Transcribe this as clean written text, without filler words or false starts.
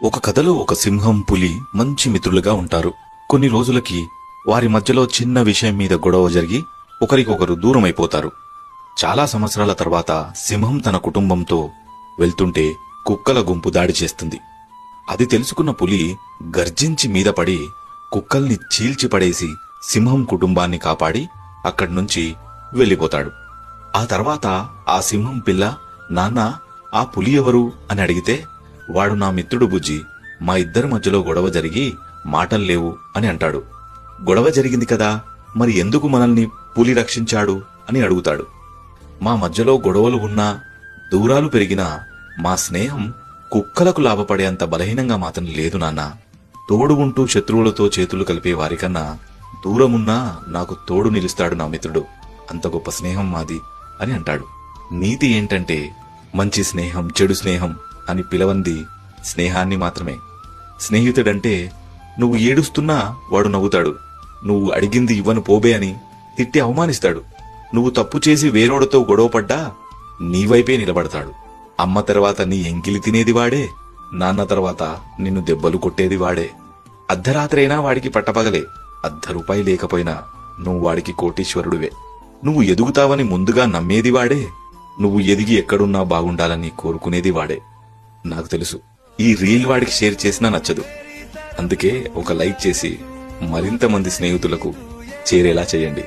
ఒక కథలో ఒక సింహం, పులి మంచి మిత్రులుగా ఉంటారు. కొన్ని రోజులకి వారి మధ్యలో చిన్న విషయం మీద గొడవ జరిగి ఒకరికొకరు దూరమైపోతారు. చాలా సంవత్సరాల తర్వాత సింహం తన కుటుంబంతో వెళ్తుంటే కుక్కల గుంపు దాడి చేస్తుంది. అది తెలుసుకున్న పులి గర్జించి మీద పడి కుక్కల్ని చీల్చిపడేసి సింహం కుటుంబాన్ని కాపాడి అక్కడ్నుంచి వెళ్లిపోతాడు. ఆ తర్వాత ఆ సింహం పిల్ల, నాన్న, ఆ పులి ఎవరు అని అడిగితే, వాడు నా మిత్రుడు బుజ్జి, మా ఇద్దరి మధ్యలో గొడవ జరిగి మాటల్లేవు అని అంటాడు. గొడవ జరిగింది కదా, మరి ఎందుకు మనల్ని పులి రక్షించాడు అని అడుగుతాడు. మా మధ్యలో గొడవలు ఉన్నా, దూరాలు పెరిగినా మా స్నేహం కుక్కలకు లాభపడేంత బలహీనంగా మాత్రం లేదు నాన్న. తోడు ఉంటూ శత్రువులతో చేతులు కలిపే వారికన్నా దూరమున్నా నాకు తోడు నిలుస్తాడు నా మిత్రుడు. అంత గొప్ప స్నేహం మాది అని అంటాడు. నీతి ఏంటంటే, మంచి స్నేహం, చెడు స్నేహం అని పిలవంది స్నేహాన్ని మాత్రమే. స్నేహితుడంటే నువ్వు ఏడుస్తున్నా వాడు నవ్వుతాడు. నువ్వు అడిగింది ఇవ్వను పోబే అని తిట్టి అవమానిస్తాడు. నువ్వు తప్పు చేసి వేరోడతో గొడవపడ్డా నీవైపే నిలబడతాడు. అమ్మ తర్వాత నీ ఎంకిలి తినేది వాడే, నాన్న తర్వాత నిన్ను దెబ్బలు కొట్టేది వాడే. అర్ధరాత్రైనా వాడికి పట్టపగలే. ₹1 లేకపోయినా నువ్వు వాడికి కోటీశ్వరుడివే. నువ్వు ఎదుగుతావని ముందుగా నమ్మేది వాడే. నువ్వు ఎదిగి ఎక్కడున్నా బాగుండాలని కోరుకునేది వాడే. నాకు తెలుసు, ఈ రీల్ వాడికి షేర్ చేసినా నచ్చదు. అందుకే ఒక లైక్ చేసి మరింత మంది స్నేహితులకు చేరేలా చేయండి.